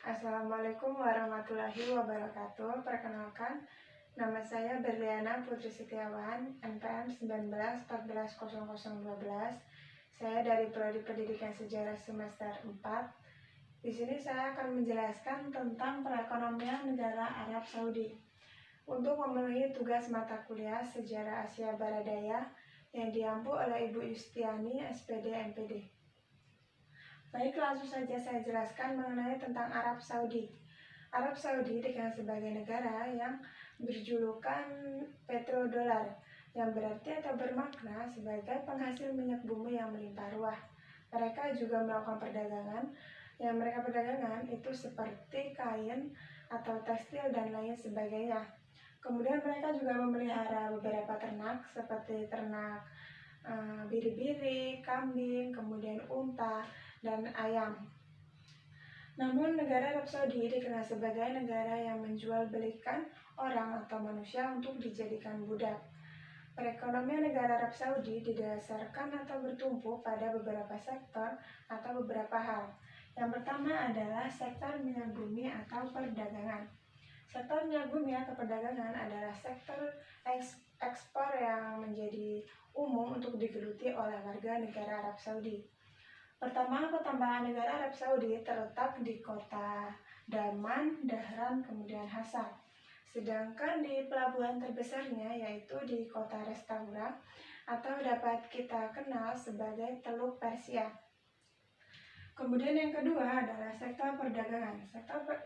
Assalamualaikum warahmatullahi wabarakatuh. Perkenalkan, nama saya Berliana Putri Setiawan, NPM 1914-14012. Saya dari Prodi Pendidikan Sejarah semester 4. Di sini saya akan menjelaskan tentang perekonomian negara Arab Saudi. Untuk memenuhi tugas mata kuliah Sejarah Asia Barat Daya yang diampu oleh Ibu Yustiani, SPD, MPD. Baik, langsung saja saya jelaskan mengenai tentang Arab Saudi. Arab Saudi dikenal sebagai negara yang berjulukan petrodolar, yang berarti atau bermakna sebagai penghasil minyak bumi yang melimpah ruah. Mereka juga melakukan perdagangan. Yang mereka perdagangkan itu seperti kain atau tekstil dan lain sebagainya. Kemudian mereka juga memelihara beberapa ternak seperti ternak biri-biri, kambing, kemudian unta, dan ayam. Namun negara Arab Saudi dikenal sebagai negara yang menjual belikan orang atau manusia untuk dijadikan budak. Perekonomian negara Arab Saudi didasarkan atau bertumpu pada beberapa sektor atau beberapa hal. Yang pertama adalah sektor minyak bumi atau perdagangan. Sektor minyak bumi atau perdagangan adalah sektor ekspor yang menjadi umum untuk digeluti oleh warga negara Arab Saudi. Pertama, pertambangan negara Arab Saudi terletak di kota Daman, Dahran, kemudian Hasa. Sedangkan di pelabuhan terbesarnya yaitu di kota Restaura atau dapat kita kenal sebagai Teluk Persia. Kemudian yang kedua adalah sektor perdagangan.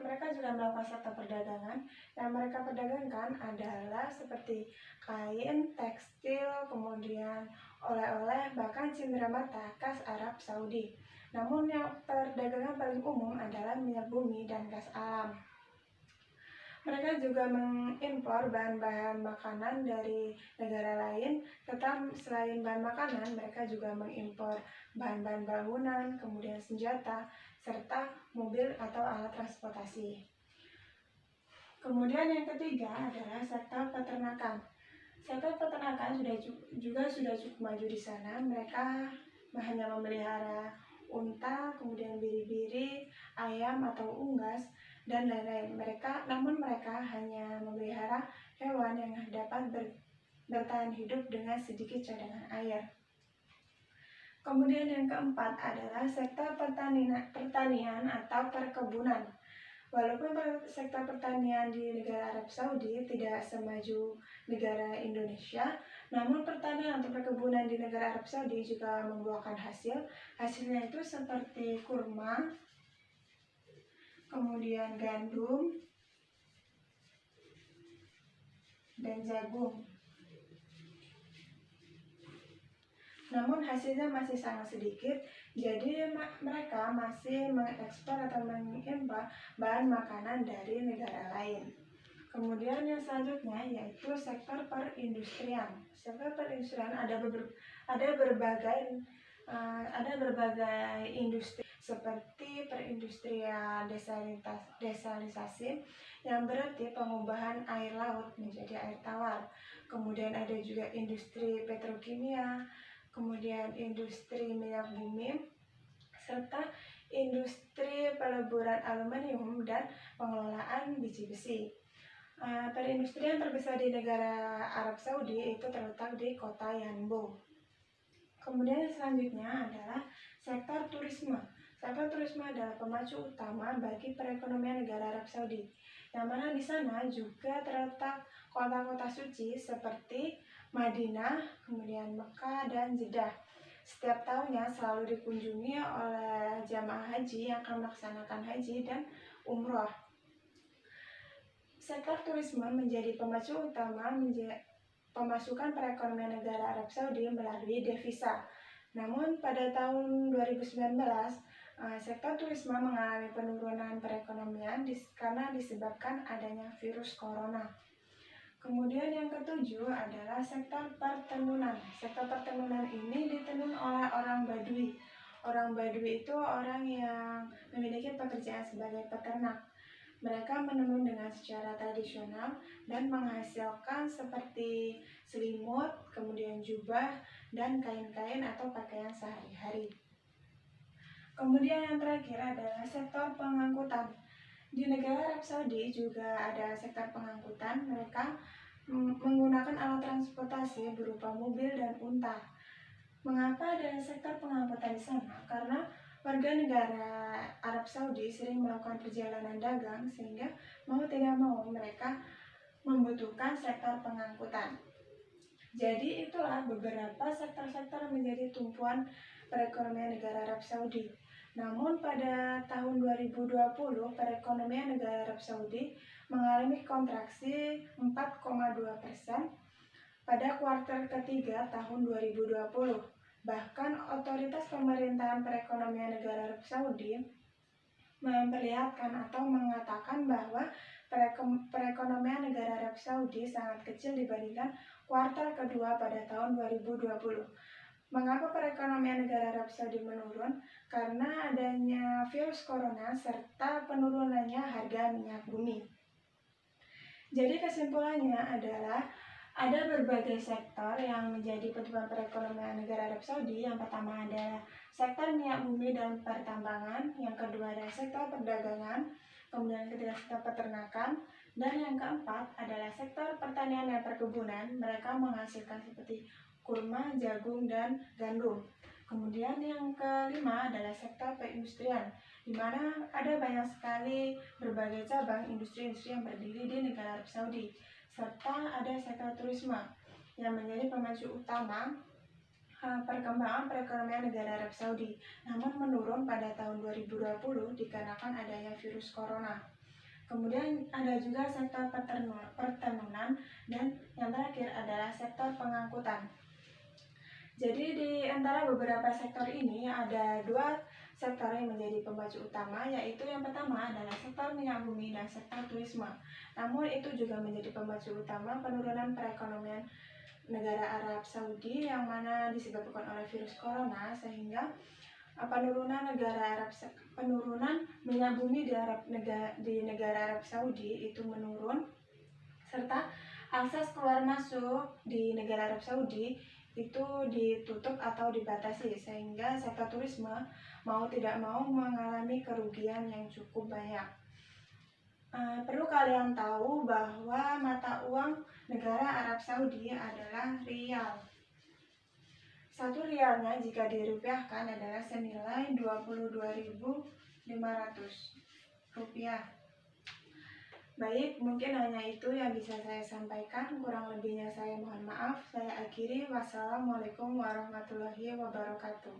Mereka juga melakukan sektor perdagangan. Yang mereka perdagangkan adalah seperti kain, tekstil, kemudian oleh-oleh, bahkan cenderamata khas Arab Saudi. Namun yang perdagangan paling umum adalah minyak bumi dan gas alam. Mereka juga mengimpor bahan-bahan makanan dari negara lain, tetapi selain bahan makanan, mereka juga mengimpor bahan-bahan bangunan, kemudian senjata, serta mobil atau alat transportasi. Kemudian yang ketiga adalah sektor peternakan. Sektor peternakan sudah cukup maju di sana. Mereka hanya memelihara unta, kemudian biri-biri, ayam atau unggas, dan lain-lain. Namun mereka hanya memelihara hewan yang dapat bertahan hidup dengan sedikit cadangan air. Kemudian yang keempat adalah sektor pertanian atau perkebunan. Walaupun sektor pertanian di negara Arab Saudi tidak semaju negara Indonesia, namun pertanian atau perkebunan di negara Arab Saudi juga membuahkan hasil. Hasilnya itu seperti kurma, kemudian gandum, dan jagung. Namun hasilnya masih sangat sedikit, jadi mereka masih mengekspor atau mengimpor bahan makanan dari negara lain. Kemudian yang selanjutnya yaitu sektor perindustrian. Sektor perindustrian ada berbagai industri seperti perindustrian desalinasi yang berarti pengubahan air laut menjadi air tawar. Kemudian ada juga industri petrokimia, kemudian industri minyak bumi, serta industri peleburan aluminium dan pengelolaan biji besi. Perindustrian terbesar di negara Arab Saudi itu terletak di kota Yanbu. Kemudian selanjutnya adalah sektor turisme. Sektor turisme adalah pemacu utama bagi perekonomian negara Arab Saudi, yang mana di sana juga terletak kota-kota suci seperti Madinah, kemudian Mekah, dan Jeddah. Setiap tahunnya selalu dikunjungi oleh jamaah haji yang akan melaksanakan haji dan umroh. Sektor turisme menjadi pemacu utama pemasukan perekonomian negara Arab Saudi melalui devisa. Namun pada tahun 2019, sektor turisme mengalami penurunan perekonomian karena disebabkan adanya virus corona. Kemudian yang ketujuh adalah sektor pertenunan. Sektor pertenunan ini ditenun oleh orang Badui. Orang Badui itu orang yang memiliki pekerjaan sebagai peternak. Mereka menenun dengan secara tradisional dan menghasilkan seperti selimut, kemudian jubah, dan kain-kain atau pakaian sehari-hari. Kemudian yang terakhir adalah sektor pengangkutan. Di negara Arab Saudi juga ada sektor pengangkutan. Mereka menggunakan alat transportasi berupa mobil dan unta. Mengapa ada sektor pengangkutan di sana? Karena warga negara Arab Saudi sering melakukan perjalanan dagang, sehingga mau tidak mau mereka membutuhkan sektor pengangkutan. Jadi itulah beberapa sektor-sektor menjadi tumpuan perekonomian negara Arab Saudi. Namun pada tahun 2020 perekonomian negara Arab Saudi mengalami kontraksi 4,2% pada kuartal ketiga tahun 2020. Bahkan otoritas pemerintahan perekonomian negara Arab Saudi memperlihatkan atau mengatakan bahwa perekonomian negara Arab Saudi sangat kecil dibandingkan kuartal kedua pada tahun 2020. Mengapa perekonomian negara Arab Saudi menurun? Karena adanya virus corona serta penurunannya harga minyak bumi. Jadi kesimpulannya adalah ada berbagai sektor yang menjadi pertumbuhan perekonomian negara Arab Saudi. Yang pertama adalah sektor minyak bumi dan pertambangan, yang kedua adalah sektor perdagangan, kemudian ketiga sektor peternakan, dan yang keempat adalah sektor pertanian dan perkebunan. Mereka menghasilkan seperti kurma, jagung, dan gandum. Kemudian yang kelima adalah sektor perindustrian, di mana ada banyak sekali berbagai cabang industri-industri yang berdiri di negara Arab Saudi, serta ada sektor turisme yang menjadi pemacu utama perkembangan perekonomian negara Arab Saudi, namun menurun pada tahun 2020 dikarenakan adanya virus corona. Kemudian ada juga sektor pertemuan, dan yang terakhir adalah sektor pengangkutan. Jadi di antara beberapa sektor ini ada dua sektor yang menjadi pemacu utama, yaitu yang pertama adalah sektor minyak bumi dan sektor turisme. Namun itu juga menjadi pemacu utama penurunan perekonomian negara Arab Saudi yang mana disebabkan oleh virus corona, sehingga penurunan minyak bumi di negara Arab Saudi itu menurun, serta akses keluar masuk di negara Arab Saudi itu ditutup atau dibatasi, sehingga sektor turisme mau tidak mau mengalami kerugian yang cukup banyak. Perlu kalian tahu bahwa mata uang negara Arab Saudi adalah rial. Satu rialnya jika dirupiahkan adalah senilai 22.500 rupiah. Baik, mungkin hanya itu yang bisa saya sampaikan. Kurang lebihnya saya mohon maaf. Saya akhiri. Wassalamualaikum warahmatullahi wabarakatuh.